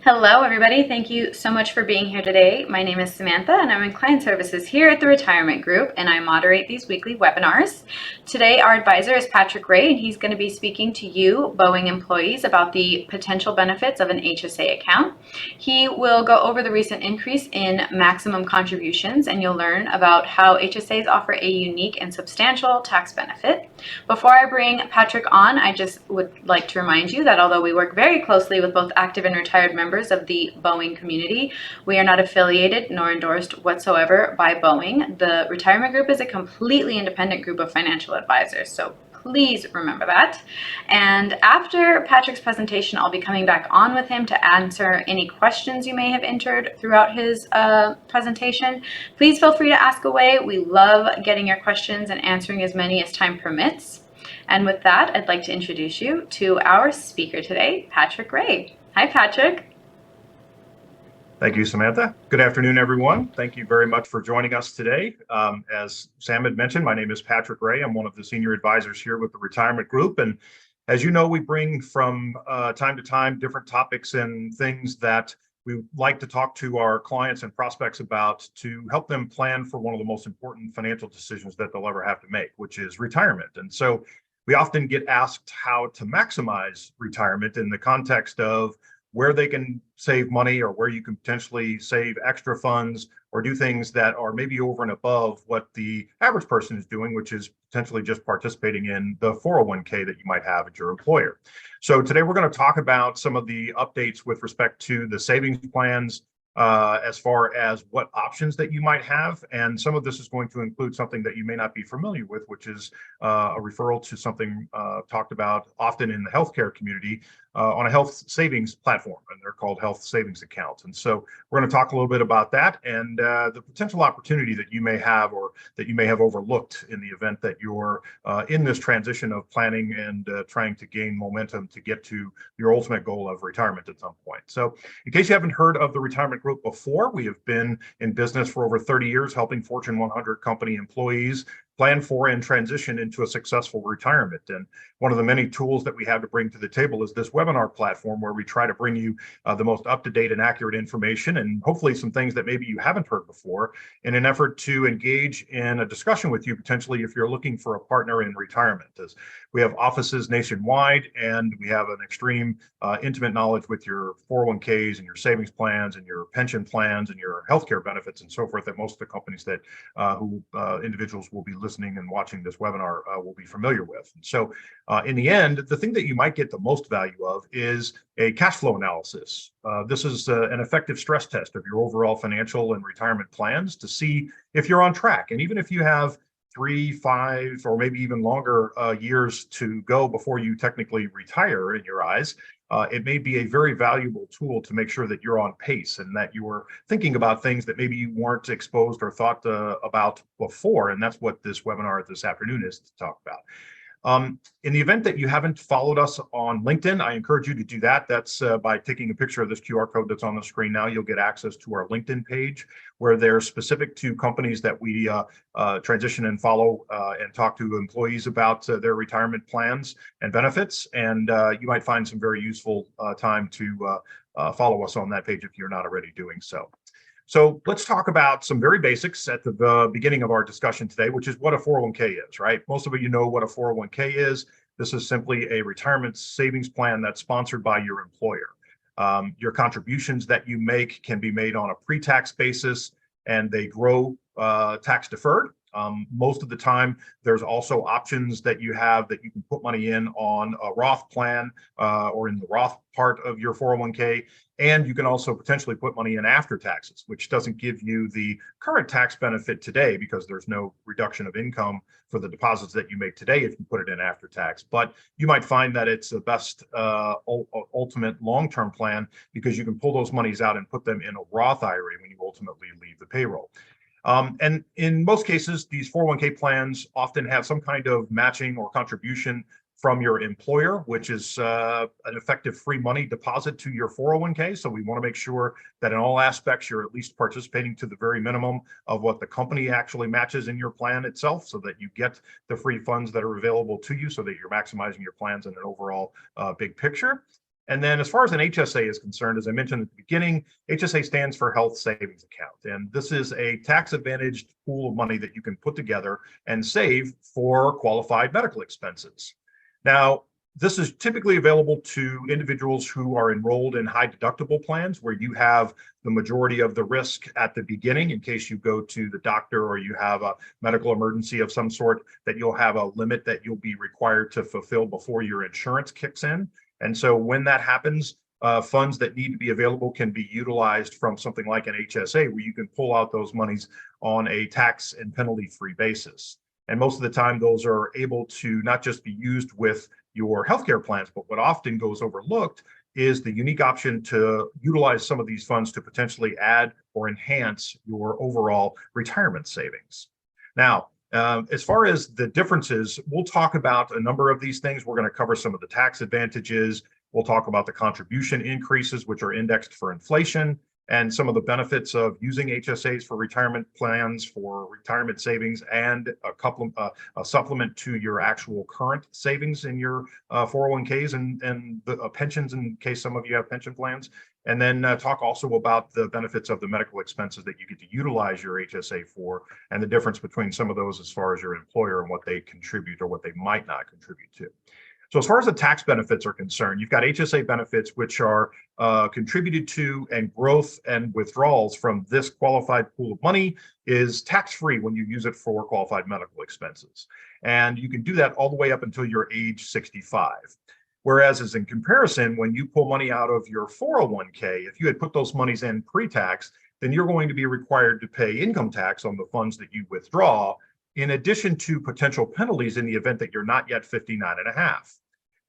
Hello, everybody. Thank you so much for being here today. My name is Samantha, and I'm in client services here at the Retirement Group, and I moderate these weekly webinars. Today, our advisor is Patrick Ray, and he's going to be speaking to you, Boeing employees, about the potential benefits of an HSA account. He will go over the recent increase in maximum contributions, and you'll learn about how HSAs offer a unique and substantial tax benefit. Before I bring Patrick on, I just would like to remind you that although we work very closely with both active and retired members of the Boeing community, we are not affiliated nor endorsed whatsoever by Boeing. The Retirement Group is a completely independent group of financial advisors, so please remember that. And after Patrick's presentation, I'll be coming back on with him to answer any questions you may have entered throughout his presentation. Please feel free to ask away. We love getting your questions and answering as many as time permits. And with that, I'd like to introduce you to our speaker today, Patrick Ray. Hi, Patrick. Thank you, Samantha. Good afternoon, everyone. Thank you very much for joining us today. As Sam had mentioned, my name is Patrick Ray. I'm one of the senior advisors here with the Retirement Group. And as you know, we bring from time to time different topics and things that we like to talk to our clients and prospects about to help them plan for one of the most important financial decisions that they'll ever have to make, which is retirement. And so we often get asked how to maximize retirement in the context of where they can save money or where you can potentially save extra funds or do things that are maybe over and above what the average person is doing, which is potentially just participating in the 401k that you might have at your employer. So today we're going to talk about some of the updates with respect to the savings plans, as far as what options that you might have. And some of this is going to include something that you may not be familiar with, which is a referral to something talked about often in the healthcare community on a health savings platform, and they're called health savings accounts. And so we're going to talk a little bit about that and the potential opportunity that you may have or that you may have overlooked in the event that you're in this transition of planning and trying to gain momentum to get to your ultimate goal of retirement at some point. So in case you haven't heard of the Retirement Group before, we have been in business for over 30 years, helping Fortune 100 company employees plan for and transition into a successful retirement. And one of the many tools that we have to bring to the table is this webinar platform where we try to bring you the most up-to-date and accurate information and hopefully some things that maybe you haven't heard before in an effort to engage in a discussion with you potentially if you're looking for a partner in retirement. As we have offices nationwide and we have an extreme intimate knowledge with your 401ks and your savings plans and your pension plans and your healthcare benefits and so forth that most of the companies that individuals will be listening and watching this webinar will be familiar with. And so in the end, the thing that you might get the most value of is a cash flow analysis. This is an effective stress test of your overall financial and retirement plans to see if you're on track. And even if you have 3, 5, or maybe even longer years to go before you technically retire in your eyes, it may be a very valuable tool to make sure that you're on pace and that you're thinking about things that maybe you weren't exposed or thought about before. And that's what this webinar this afternoon is to talk about. In the event that you haven't followed us on LinkedIn, I encourage you to do that. That's by taking a picture of this QR code that's on the screen now. You'll get access to our LinkedIn page where they're specific to companies that we transition and follow and talk to employees about their retirement plans and benefits. And you might find some very useful time to follow us on that page if you're not already doing so. So let's talk about some very basics at the beginning of our discussion today, which is what a 401k is, right? Most of you know what a 401k is. This is simply a retirement savings plan that's sponsored by your employer. Your contributions that you make can be made on a pre-tax basis and they grow tax deferred. Most of the time, there's also options that you have that you can put money in on a Roth plan or in the Roth part of your 401k. And you can also potentially put money in after taxes, which doesn't give you the current tax benefit today because there's no reduction of income for the deposits that you make today if you put it in after tax. But you might find that it's the best ultimate long-term plan because you can pull those monies out and put them in a Roth IRA when you ultimately leave the payroll. And in most cases, these 401k plans often have some kind of matching or contribution from your employer, which is an effective free money deposit to your 401k. So we want to make sure that in all aspects, you're at least participating to the very minimum of what the company actually matches in your plan itself so that you get the free funds that are available to you so that you're maximizing your plans in an overall big picture. And then as far as an HSA is concerned, as I mentioned at the beginning, HSA stands for Health Savings Account. And this is a tax advantaged pool of money that you can put together and save for qualified medical expenses. Now, this is typically available to individuals who are enrolled in high deductible plans where you have the majority of the risk at the beginning in case you go to the doctor or you have a medical emergency of some sort, that you'll have a limit that you'll be required to fulfill before your insurance kicks in. And so when that happens, funds that need to be available can be utilized from something like an HSA where you can pull out those monies on a tax and penalty-free basis. And most of the time, those are able to not just be used with your healthcare plans, but what often goes overlooked is the unique option to utilize some of these funds to potentially add or enhance your overall retirement savings. Now, as far as the differences, we'll talk about a number of these things. We're going to cover some of the tax advantages. We'll talk about the contribution increases, which are indexed for inflation, and some of the benefits of using HSAs for retirement plans, for retirement savings, and a supplement to your actual current savings in your 401ks and the pensions in case some of you have pension plans. And then talk also about the benefits of the medical expenses that you get to utilize your HSA for, and the difference between some of those as far as your employer and what they contribute or what they might not contribute to. So as far as the tax benefits are concerned, you've got HSA benefits, which are contributed to, and growth and withdrawals from this qualified pool of money is tax-free when you use it for qualified medical expenses. And you can do that all the way up until you're age 65. Whereas as in comparison, when you pull money out of your 401k, if you had put those monies in pre-tax, then you're going to be required to pay income tax on the funds that you withdraw, in addition to potential penalties in the event that you're not yet 59 and a half.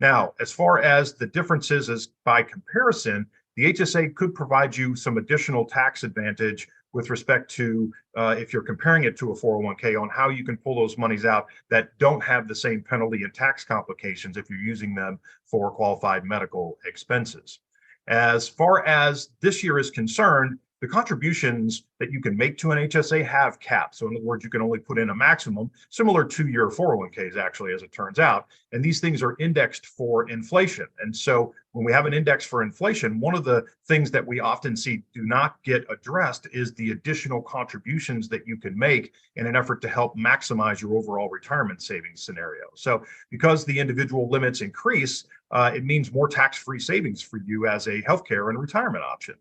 Now, as far as the differences is by comparison, the HSA could provide you some additional tax advantage with respect to if you're comparing it to a 401k on how you can pull those monies out that don't have the same penalty and tax complications if you're using them for qualified medical expenses. As far as this year is concerned, the contributions that you can make to an HSA have caps. So in other words, you can only put in a maximum, similar to your 401ks, actually, as it turns out. And these things are indexed for inflation. And so when we have an index for inflation, one of the things that we often see do not get addressed is the additional contributions that you can make in an effort to help maximize your overall retirement savings scenario. So because the individual limits increase, it means more tax-free savings for you as a healthcare and retirement option.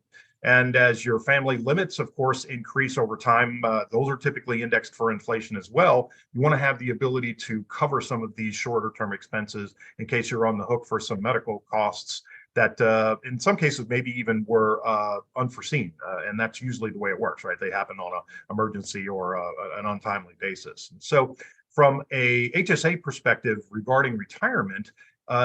And as your family limits, of course, increase over time, those are typically indexed for inflation as well. You want to have the ability to cover some of these shorter term expenses in case you're on the hook for some medical costs that in some cases maybe even were unforeseen. And that's usually the way it works, right? They happen on an emergency or an untimely basis. And so from a HSA perspective regarding retirement,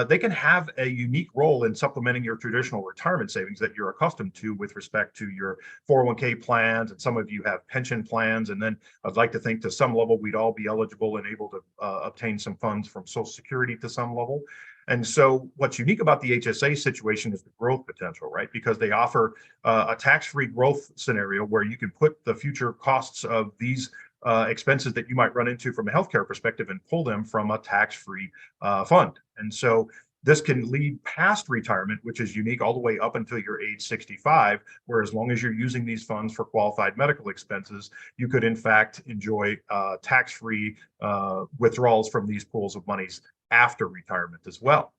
they can have a unique role in supplementing your traditional retirement savings that you're accustomed to with respect to your 401k plans. And some of you have pension plans. And then I'd like to think to some level, we'd all be eligible and able to obtain some funds from Social Security to some level. And so what's unique about the HSA situation is the growth potential, right? Because they offer a tax-free growth scenario where you can put the future costs of these expenses that you might run into from a healthcare perspective and pull them from a tax-free fund. And so this can lead past retirement, which is unique all the way up until you're age 65, where as long as you're using these funds for qualified medical expenses, you could in fact enjoy tax-free withdrawals from these pools of monies after retirement as well.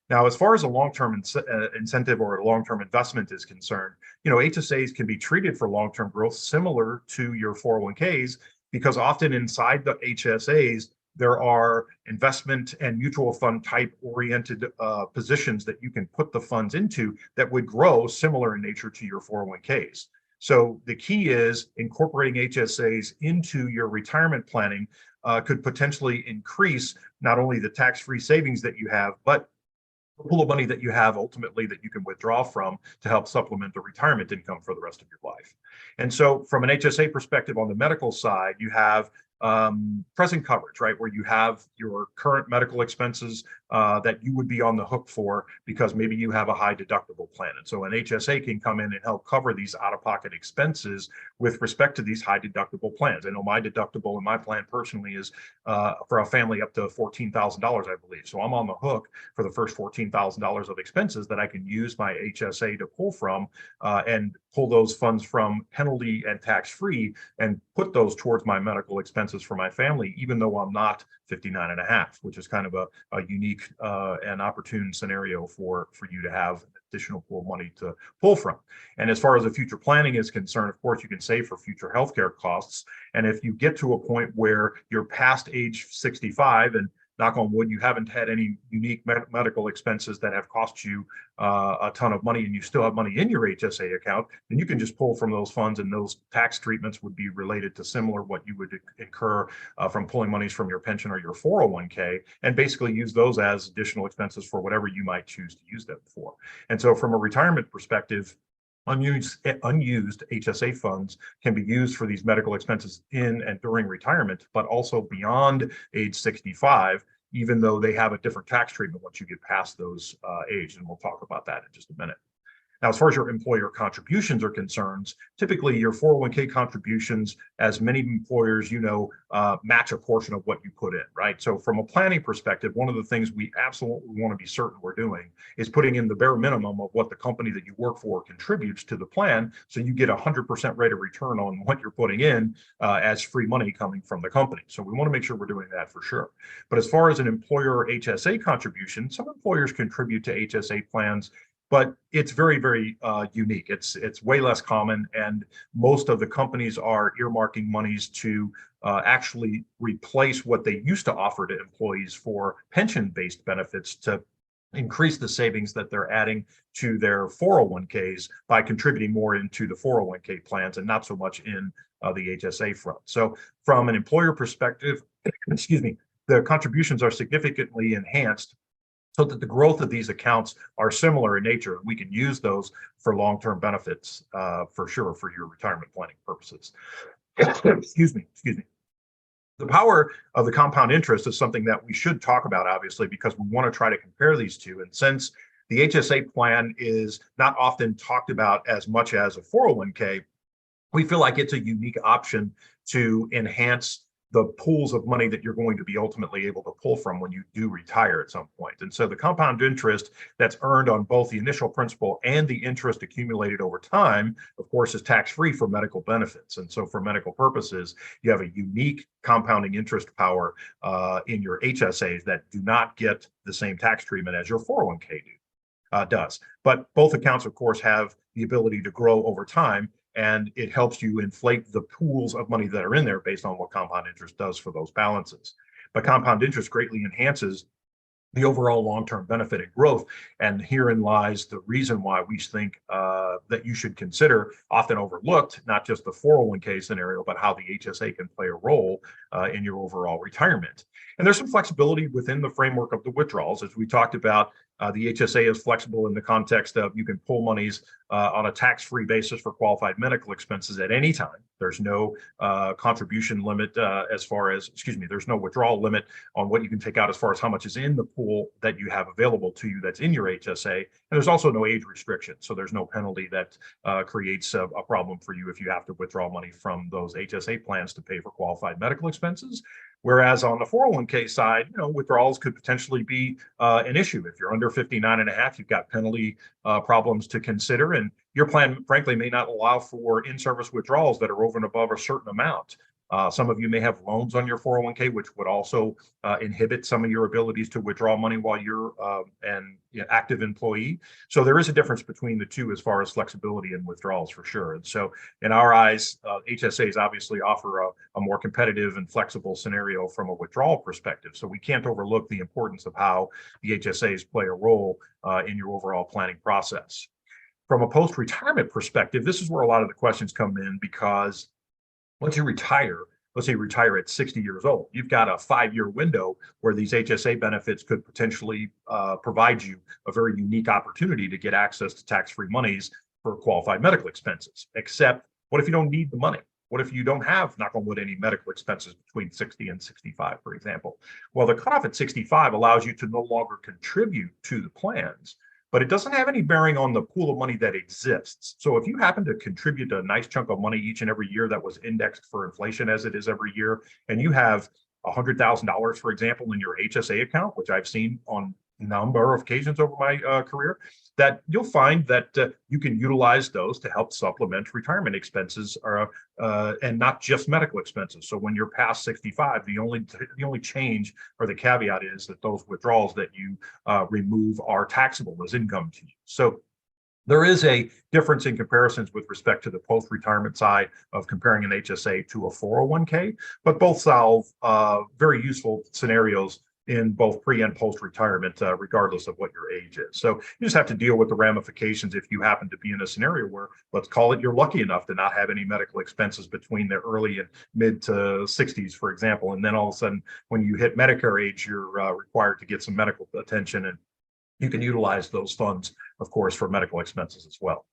Now, as far as a long-term incentive or a long-term investment is concerned, HSAs can be treated for long-term growth similar to your 401ks, because often inside the HSAs, there are investment and mutual fund type oriented positions that you can put the funds into that would grow similar in nature to your 401ks. So the key is incorporating HSAs into your retirement planning could potentially increase not only the tax-free savings that you have, but the pool of money that you have ultimately that you can withdraw from to help supplement the retirement income for the rest of your life. And so from an HSA perspective on the medical side, you have present coverage, right? Where you have your current medical expenses that you would be on the hook for because maybe you have a high deductible plan. And so an HSA can come in and help cover these out-of-pocket expenses with respect to these high deductible plans. I know my deductible in my plan personally is for a family up to $14,000, I believe. So I'm on the hook for the first $14,000 of expenses that I can use my HSA to pull from and pull those funds from penalty and tax-free and put those towards my medical expenses for my family, even though I'm not 59 and a half, which is kind of a unique and opportune scenario for you to have additional pool money to pull from. And as far as the future planning is concerned, of course, you can save for future healthcare costs. And if you get to a point where you're past age 65 and knock on wood, you haven't had any unique medical expenses that have cost you a ton of money and you still have money in your HSA account, then you can just pull from those funds, and those tax treatments would be related to similar what you would incur from pulling monies from your pension or your 401k, and basically use those as additional expenses for whatever you might choose to use them for. And so from a retirement perspective, unused HSA funds can be used for these medical expenses in and during retirement, but also beyond age 65, even though they have a different tax treatment once you get past those age. And we'll talk about that in just a minute. Now, as far as your employer contributions are concerned, typically your 401k contributions, as many employers, match a portion of what you put in, right? So from a planning perspective, one of the things we absolutely want to be certain we're doing is putting in the bare minimum of what the company that you work for contributes to the plan, so you get 100% rate of return on what you're putting in as free money coming from the company. So we want to make sure we're doing that for sure. But as far as an employer HSA contribution, some employers contribute to HSA plans, but it's very, very unique. It's way less common, and most of the companies are earmarking monies to actually replace what they used to offer to employees for pension-based benefits to increase the savings that they're adding to their 401ks by contributing more into the 401k plans and not so much in the HSA front. So from an employer perspective, excuse me, the contributions are significantly enhanced so that the growth of these accounts are similar in nature. We can use those for long-term benefits for sure for your retirement planning purposes. Excuse me. The power of the compound interest is something that we should talk about, obviously, because we want to try to compare these two. And since the HSA plan is not often talked about as much as a 401k, we feel like it's a unique option to enhance the pools of money that you're going to be ultimately able to pull from when you do retire at some point. And so the compound interest that's earned on both the initial principal and the interest accumulated over time, of course, is tax-free for medical benefits. And so for medical purposes, you have a unique compounding interest power in your HSAs that do not get the same tax treatment as your 401k does. But both accounts, of course, have the ability to grow over time, and it helps you inflate the pools of money that are in there based on what compound interest does for those balances. But compound interest greatly enhances the overall long-term benefit and growth. And herein lies the reason why we think that you should consider, often overlooked, not just the 401k scenario, but how the HSA can play a role in your overall retirement. And there's some flexibility within the framework of the withdrawals. As we talked about, the HSA is flexible in the context of you can pull monies on a tax-free basis for qualified medical expenses at any time. There's no contribution limit there's no withdrawal limit on what you can take out as far as how much is in the pool that you have available to you that's in your HSA. And there's also no age restriction. So there's no penalty that creates a problem for you if you have to withdraw money from those HSA plans to pay for qualified medical expenses. Whereas on the 401k side, withdrawals could potentially be an issue. If you're under 59 and a half, you've got penalty problems to consider, and your plan, frankly, may not allow for in-service withdrawals that are over and above a certain amount. Some of you may have loans on your 401k, which would also inhibit some of your abilities to withdraw money while you're an active employee. So there is a difference between the two as far as flexibility and withdrawals for sure. And so in our eyes, HSAs obviously offer a more competitive and flexible scenario from a withdrawal perspective. So we can't overlook the importance of how the HSAs play a role in your overall planning process. From a post-retirement perspective, this is where a lot of the questions come in, because once you retire, let's say you retire at 60 years old, you've got a 5-year window where these HSA benefits could potentially provide you a very unique opportunity to get access to tax-free monies for qualified medical expenses. Except, what if you don't need the money? What if you don't have, knock on wood, any medical expenses between 60 and 65, for example? Well, the cutoff at 65 allows you to no longer contribute to the plans, but it doesn't have any bearing on the pool of money that exists. So if you happen to contribute a nice chunk of money each and every year that was indexed for inflation as it is every year, and you have $100,000, for example, in your HSA account, which I've seen on a number of occasions over my career, that you'll find that you can utilize those to help supplement retirement expenses, and not just medical expenses. So when you're past 65, the only change or the caveat is that those withdrawals that you remove are taxable as income to you. So there is a difference in comparisons with respect to the post-retirement side of comparing an HSA to a 401k, but both solve very useful scenarios in both pre and post-retirement, regardless of what your age is. So you just have to deal with the ramifications if you happen to be in a scenario where, let's call it, you're lucky enough to not have any medical expenses between the early and mid to 60s, for example. And then all of a sudden, when you hit Medicare age, you're required to get some medical attention, and you can utilize those funds, of course, for medical expenses as well.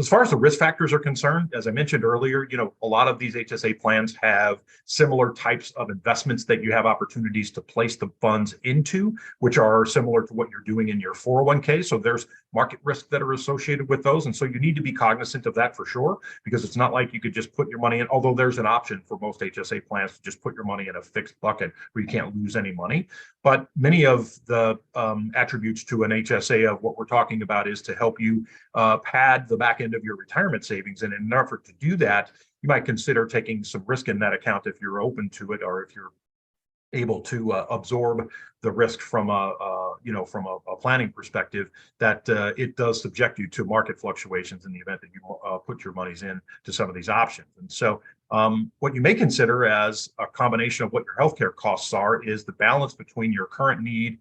As far as the risk factors are concerned, as I mentioned earlier, a lot of these HSA plans have similar types of investments that you have opportunities to place the funds into, which are similar to what you're doing in your 401k. So there's market risk that are associated with those. And so you need to be cognizant of that for sure, because it's not like you could just put your money in, although there's an option for most HSA plans to just put your money in a fixed bucket where you can't lose any money. But many of the attributes to an HSA of what we're talking about is to help you pad the back end of your retirement savings. And in an effort to do that, you might consider taking some risk in that account if you're open to it, or if you're able to absorb the risk from a planning perspective, that it does subject you to market fluctuations in the event that you put your monies in to some of these options. And so what you may consider as a combination of what your healthcare costs are is the balance between your current need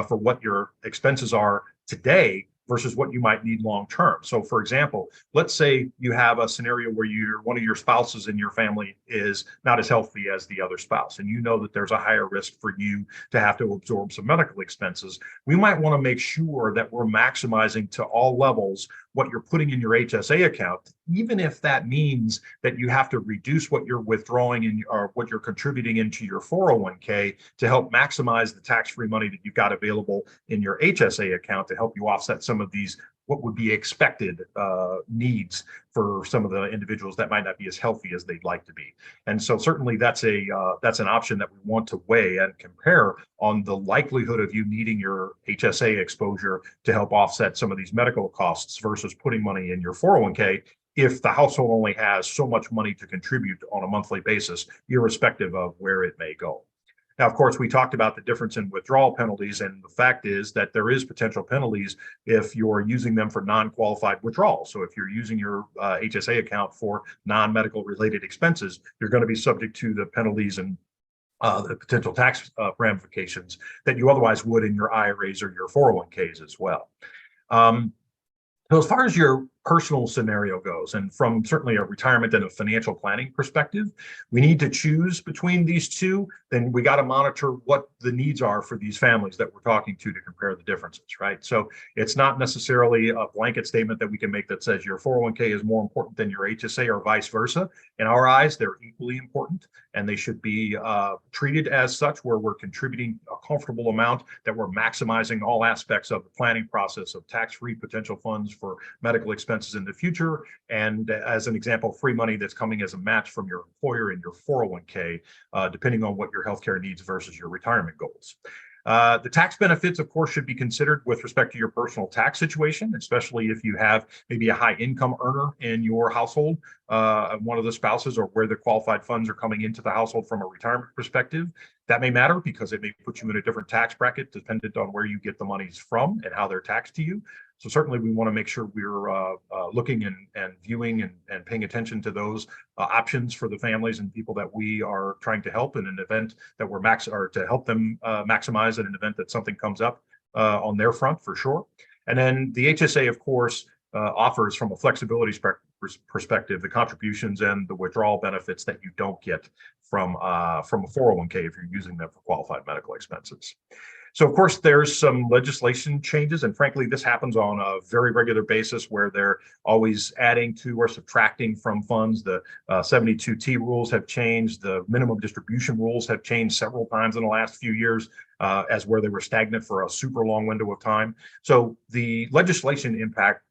for what your expenses are today versus what you might need long term. So for example, let's say you have a scenario where one of your spouses in your family is not as healthy as the other spouse, and you know that there's a higher risk for you to have to absorb some medical expenses. We might want to make sure that we're maximizing to all levels what you're putting in your HSA account, even if that means that you have to reduce what you're withdrawing in, or what you're contributing into your 401k to help maximize the tax-free money that you've got available in your HSA account to help you offset some of these what would be expected needs for some of the individuals that might not be as healthy as they'd like to be. And so certainly that's an option that we want to weigh and compare on the likelihood of you needing your HSA exposure to help offset some of these medical costs versus putting money in your 401k if the household only has so much money to contribute on a monthly basis, irrespective of where it may go. Now, of course, we talked about the difference in withdrawal penalties, and the fact is that there is potential penalties if you're using them for non-qualified withdrawals. So if you're using your HSA account for non-medical related expenses, you're going to be subject to the penalties and the potential tax ramifications that you otherwise would in your IRAs or your 401ks as well. So as far as your personal scenario goes, and from certainly a retirement and a financial planning perspective, we need to choose between these two. Then we got to monitor what the needs are for these families that we're talking to compare the differences, right? So it's not necessarily a blanket statement that we can make that says your 401k is more important than your HSA or vice versa. In our eyes, they're equally important, and they should be treated as such, where we're contributing a comfortable amount, that we're maximizing all aspects of the planning process of tax-free potential funds for medical expenses in the future, and as an example, free money that's coming as a match from your employer in your 401k, depending on what your healthcare needs versus your retirement goals. The tax benefits, of course, should be considered with respect to your personal tax situation, especially if you have maybe a high income earner in your household, one of the spouses, or where the qualified funds are coming into the household from a retirement perspective. That may matter because it may put you in a different tax bracket dependent on where you get the monies from and how they're taxed to you. So certainly we want to make sure we're looking and viewing and paying attention to those options for the families and people that we are trying to help in an event that we're to help them maximize in an event that something comes up on their front, for sure. And then the HSA, of course, offers, from a flexibility perspective, the contributions and the withdrawal benefits that you don't get from a 401k if you're using them for qualified medical expenses. So, of course, there's some legislation changes, and frankly, this happens on a very regular basis where they're always adding to or subtracting from funds. The 72T rules have changed. The minimum distribution rules have changed several times in the last few years, as where they were stagnant for a super long window of time. So the legislation impact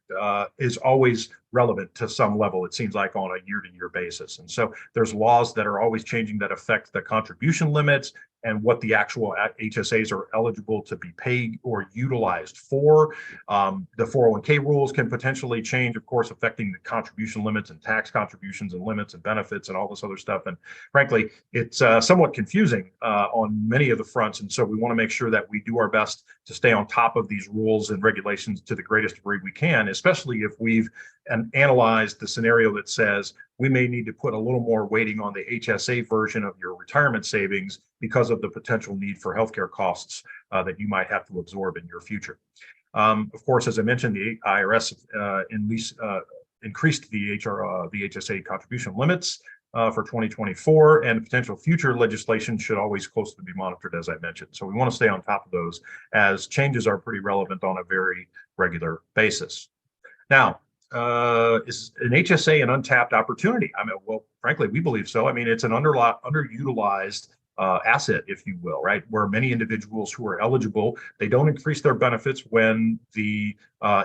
is always relevant to some level, it seems like, on a year-to-year basis. And so there's laws that are always changing that affect the contribution limits and what the actual HSAs are eligible to be paid or utilized for. The 401k rules can potentially change, of course, affecting the contribution limits and tax contributions and limits and benefits and all this other stuff. And frankly, it's somewhat confusing on many of the fronts. And so we want to make sure that we do our best to stay on top of these rules and regulations to the greatest degree we can, especially if we've analyzed the scenario that says we may need to put a little more weighting on the HSA version of your retirement savings because of the potential need for healthcare costs that you might have to absorb in your future. Of course, as I mentioned, the IRS increased the HSA contribution limits for 2024, and potential future legislation should always closely be monitored, as I mentioned. So we want to stay on top of those, as changes are pretty relevant on a very regular basis. Now, is an HSA an untapped opportunity? I mean, well, frankly, we believe so. I mean, it's an underutilized asset, if you will, right? Where many individuals who are eligible, they don't increase their benefits when the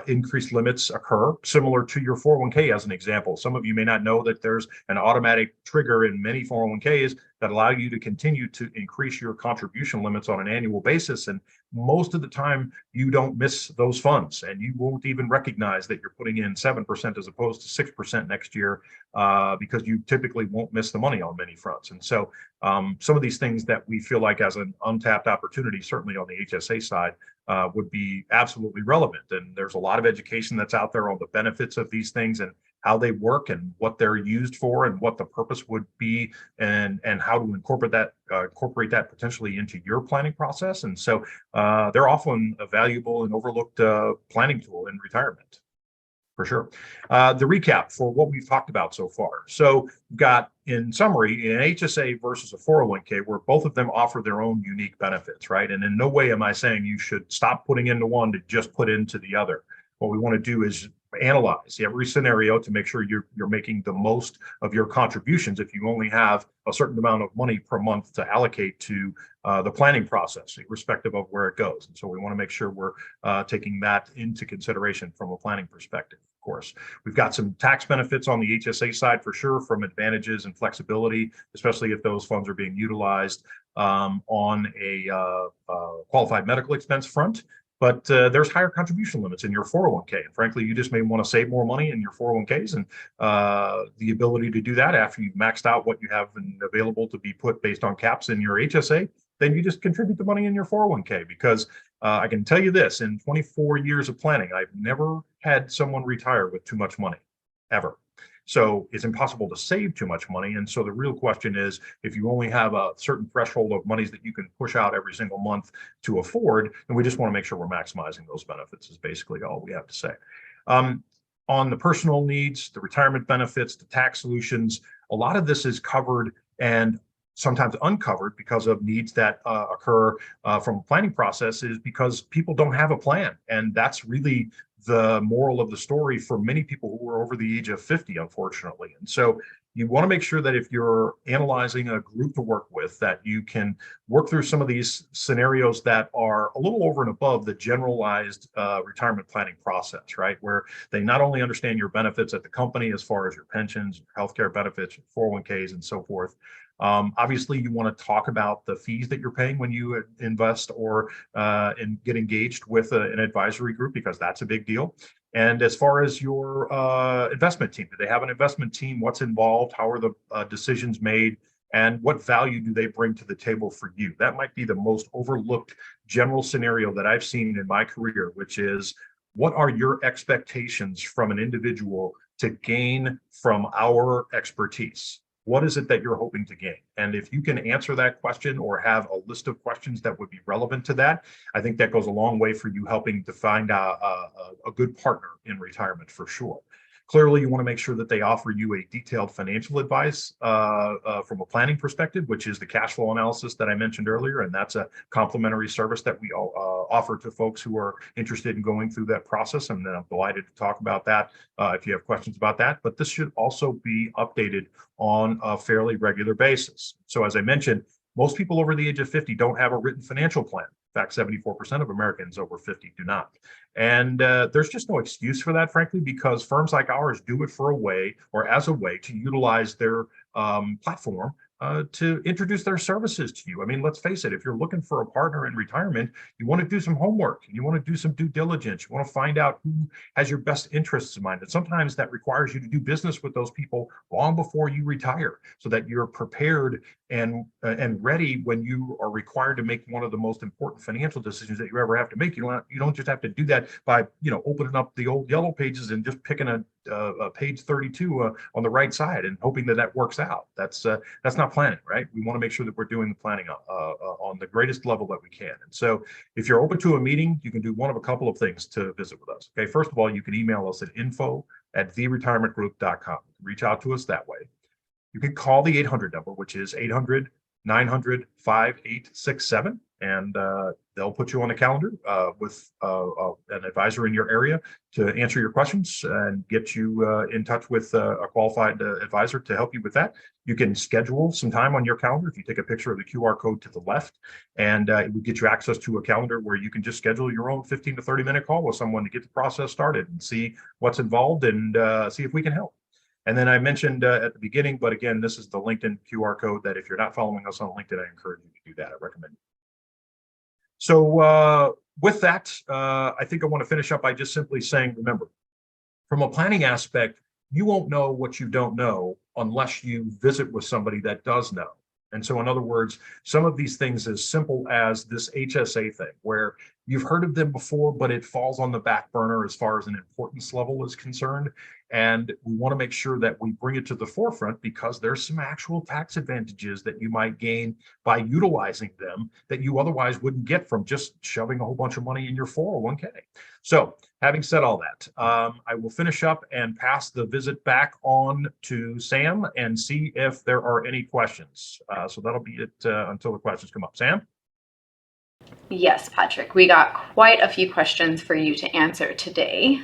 increased limits occur, similar to your 401k as an example. Some of you may not know that there's an automatic trigger in many 401ks that allow you to continue to increase your contribution limits on an annual basis. And most of the time, you don't miss those funds, and you won't even recognize that you're putting in 7% as opposed to 6% next year, because you typically won't miss the money on many fronts. And so some of these things that we feel like as an untapped opportunity, certainly on the HSA side, would be absolutely relevant. And there's a lot of education that's out there on the benefits of these things and how they work and what they're used for and what the purpose would be, and how to incorporate that potentially into your planning process. And so they're often a valuable and overlooked planning tool in retirement, for sure. The recap for what we've talked about so far. So we've got, in summary, an HSA versus a 401k, where both of them offer their own unique benefits, right? And in no way am I saying you should stop putting into one to just put into the other. What we want to do is analyze every scenario to make sure you're making the most of your contributions if you only have a certain amount of money per month to allocate to the planning process, irrespective of where it goes. And so we want to make sure we're taking that into consideration from a planning perspective. Of course, we've got some tax benefits on the HSA side for sure, from advantages and flexibility, especially if those funds are being utilized on a qualified medical expense front. But there's higher contribution limits in your 401k. And frankly, you just may want to save more money in your 401ks, and the ability to do that after you've maxed out what you have available to be put based on caps in your HSA, then you just contribute the money in your 401k. Because I can tell you this, in 24 years of planning, I've never had someone retire with too much money, ever. So it's impossible to save too much money. And so the real question is, if you only have a certain threshold of monies that you can push out every single month to afford, then we just want to make sure we're maximizing those benefits, is basically all we have to say. On the personal needs, the retirement benefits, the tax solutions, a lot of this is covered and sometimes uncovered because of needs that occur from a planning process, is because people don't have a plan. And that's really the moral of the story for many people who are over the age of 50, unfortunately. And so you want to make sure that if you're analyzing a group to work with, that you can work through some of these scenarios that are a little over and above the generalized retirement planning process, right? Where they not only understand your benefits at the company as far as your pensions, your healthcare benefits, your 401ks, and so forth. Obviously, you want to talk about the fees that you're paying when you invest or get engaged with an advisory group, because that's a big deal. And as far as your investment team, do they have an investment team? What's involved? How are the decisions made? And what value do they bring to the table for you? That might be the most overlooked general scenario that I've seen in my career, which is, what are your expectations from an individual to gain from our expertise? What is it that you're hoping to gain? And if you can answer that question, or have a list of questions that would be relevant to that, I think that goes a long way for you helping to find a good partner in retirement, for sure. Clearly, you want to make sure that they offer you a detailed financial advice from a planning perspective, which is the cash flow analysis that I mentioned earlier. And that's a complimentary service that we all offer to folks who are interested in going through that process. And I'm delighted to talk about that if you have questions about that. But this should also be updated on a fairly regular basis. So as I mentioned, most people over the age of 50 don't have a written financial plan. In fact, 74% of Americans over 50 do not. And there's just no excuse for that, frankly, because firms like ours do it for a way or as a way to utilize their platform to introduce their services to you. I mean, let's face it, if you're looking for a partner in retirement, you want to do some homework, you want to do some due diligence, you want to find out who has your best interests in mind. And sometimes that requires you to do business with those people long before you retire so that you're prepared and ready when you are required to make one of the most important financial decisions that you ever have to make. You don't just have to do that by opening up the old yellow pages and just picking a page 32 on the right side and hoping that that works out. That's not planning, right? We want to make sure that we're doing the planning on the greatest level that we can. And so if you're open to a meeting, you can do one of a couple of things to visit with us. Okay, first of all, you can email us at info@theretirementgroup.com. Reach out to us that way. You can call the 800 number, which is 800-900-5867, and they'll put you on the calendar with an advisor in your area to answer your questions and get you in touch with a qualified advisor to help you with that. You can schedule some time on your calendar if you take a picture of the QR code to the left, and it will get you access to a calendar where you can just schedule your own 15 to 30-minute call with someone to get the process started and see what's involved and see if we can help. And then I mentioned at the beginning, but again, this is the LinkedIn QR code that if you're not following us on LinkedIn, I encourage you to do that. I recommend it. So with that, I think I want to finish up by just simply saying, remember, from a planning aspect, you won't know what you don't know unless you visit with somebody that does know. And so, in other words, some of these things as simple as this HSA thing, where you've heard of them before, but it falls on the back burner as far as an importance level is concerned. And we want to make sure that we bring it to the forefront because there's some actual tax advantages that you might gain by utilizing them that you otherwise wouldn't get from just shoving a whole bunch of money in your 401k. So having said all that, I will finish up and pass the visit back on to Sam and see if there are any questions. So that'll be it until the questions come up. Sam? Yes, Patrick, we got quite a few questions for you to answer today.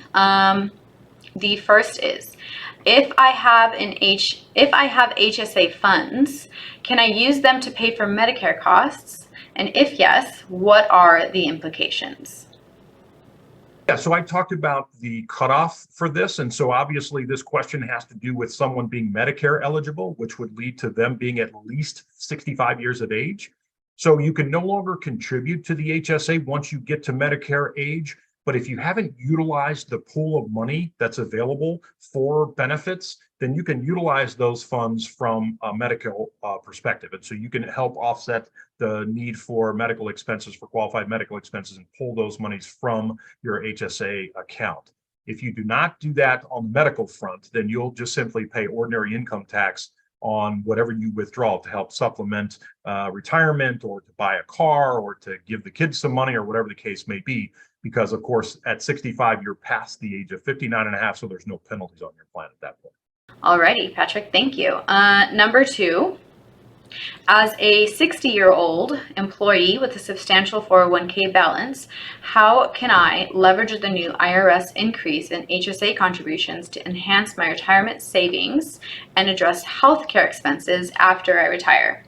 The first is, if I have HSA funds, can I use them to pay for Medicare costs? And if yes, what are the implications? Yeah, so I talked about the cutoff for this. And so obviously this question has to do with someone being Medicare eligible, which would lead to them being at least 65 years of age. So you can no longer contribute to the HSA once you get to Medicare age. But if you haven't utilized the pool of money that's available for benefits, then you can utilize those funds from a medical perspective. And so you can help offset the need for medical expenses, for qualified medical expenses, and pull those monies from your HSA account. If you do not do that on the medical front, then you'll just simply pay ordinary income tax on whatever you withdraw to help supplement retirement or to buy a car or to give the kids some money or whatever the case may be. Because of course, at 65, you're past the age of 59 and a half, so there's no penalties on your plan at that point. Alrighty, Patrick, thank you. Number two, as a 60-year-old employee with a substantial 401k balance, how can I leverage the new IRS increase in HSA contributions to enhance my retirement savings and address healthcare expenses after I retire?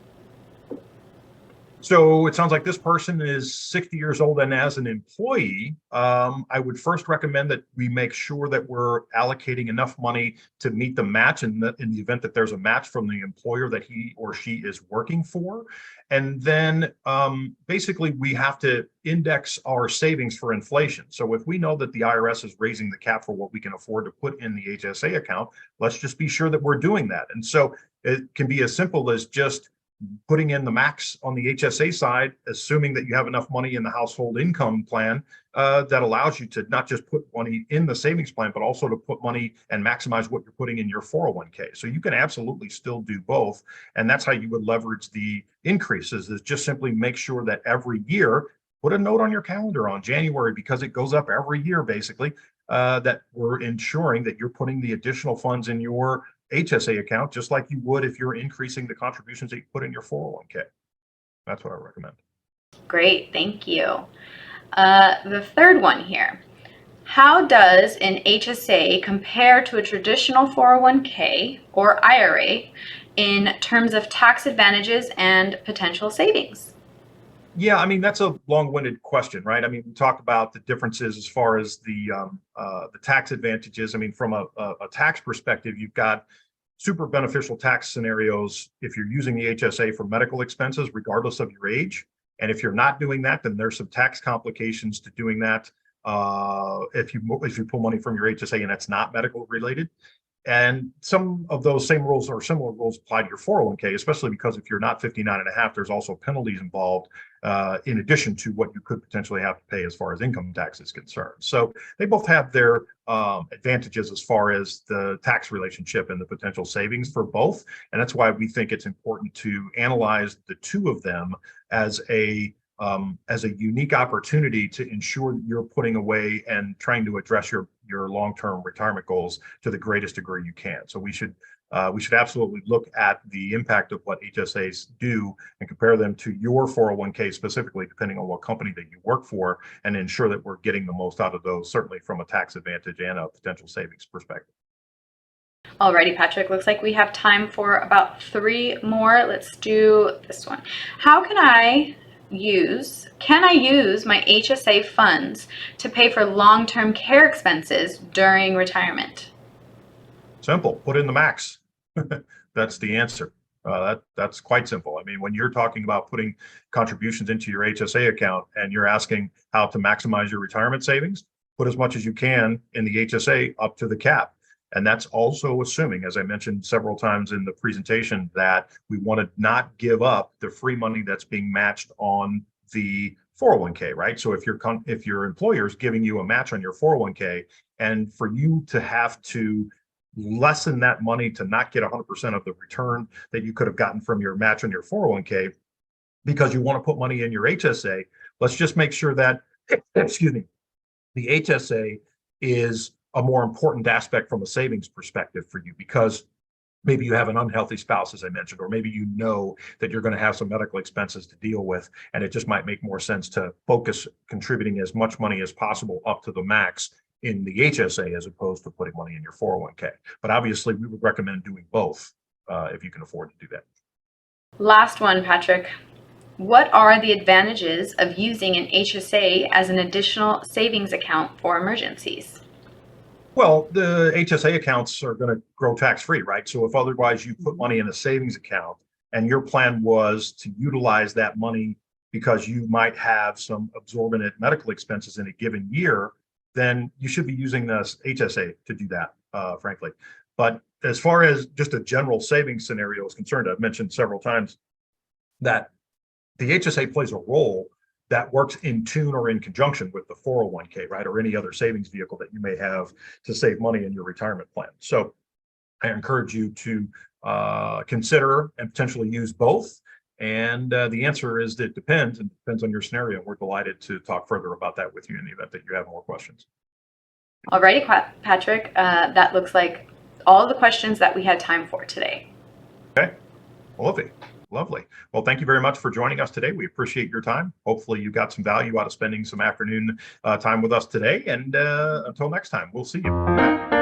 So it sounds like this person is 60 years old, and as an employee, I would first recommend that we make sure that we're allocating enough money to meet the match in the event that there's a match from the employer that he or she is working for. And then basically we have to index our savings for inflation. So if we know that the IRS is raising the cap for what we can afford to put in the HSA account, let's just be sure that we're doing that. And so it can be as simple as just putting in the max on the HSA side, assuming that you have enough money in the household income plan that allows you to not just put money in the savings plan, but also to put money and maximize what you're putting in your 401k. So you can absolutely still do both. And that's how you would leverage the increases, is just simply make sure that every year, put a note on your calendar on January, because it goes up every year, basically. that we're ensuring that you're putting the additional funds in your HSA account, just like you would if you're increasing the contributions that you put in your 401k. That's what I recommend. Great, thank you. The third one here. How does an HSA compare to a traditional 401k or IRA in terms of tax advantages and potential savings? Yeah, I mean, that's a long-winded question, right? I mean, we talked about the differences as far as the tax advantages. I mean, from a tax perspective, you've got super beneficial tax scenarios if you're using the HSA for medical expenses, regardless of your age. And if you're not doing that, then there's some tax complications to doing that if you pull money from your HSA and it's not medical related. And some of those same rules or similar rules apply to your 401k, especially because if you're not 59 and a half, there's also penalties involved in addition to what you could potentially have to pay as far as income tax is concerned. So they both have their advantages as far as the tax relationship and the potential savings for both. And that's why we think it's important to analyze the two of them as a unique opportunity to ensure that you're putting away and trying to address your long-term retirement goals to the greatest degree you can. So we should absolutely look at the impact of what HSAs do and compare them to your 401k specifically, depending on what company that you work for, and ensure that we're getting the most out of those, certainly from a tax advantage and a potential savings perspective. Alrighty, Patrick, looks like we have time for about 3 more. Let's do this one. Can I use my HSA funds to pay for long-term care expenses during retirement? Simple. Put in the max. That's the answer. That's quite simple. I mean, when you're talking about putting contributions into your HSA account and you're asking how to maximize your retirement savings, put as much as you can in the HSA up to the cap. And that's also assuming, as I mentioned several times in the presentation, that we want to not give up the free money that's being matched on the 401k, right? So if your employer is giving you a match on your 401k, and for you to have to lessen that money to not get 100% of the return that you could have gotten from your match on your 401k because you want to put money in your HSA, let's just make sure that, excuse me, the HSA is a more important aspect from a savings perspective for you, because maybe you have an unhealthy spouse, as I mentioned, or maybe you know that you're going to have some medical expenses to deal with, and it just might make more sense to focus contributing as much money as possible up to the max in the HSA as opposed to putting money in your 401k. But obviously, we would recommend doing both if you can afford to do that. Last one, Patrick. What are the advantages of using an HSA as an additional savings account for emergencies? Well, the HSA accounts are going to grow tax-free, right? So if otherwise you put money in a savings account and your plan was to utilize that money because you might have some exorbitant medical expenses in a given year, then you should be using this HSA to do that, frankly. But as far as just a general savings scenario is concerned, I've mentioned several times that the HSA plays a role that works in tune or in conjunction with the 401k, right? Or any other savings vehicle that you may have to save money in your retirement plan. So I encourage you to consider and potentially use both. And the answer is that it depends, and depends on your scenario. We're delighted to talk further about that with you in the event that you have more questions. Alrighty, Patrick, that looks like all the questions that we had time for today. Okay, lovely. Lovely. Well, thank you very much for joining us today. We appreciate your time. Hopefully you got some value out of spending some afternoon time with us today. And until next time, we'll see you.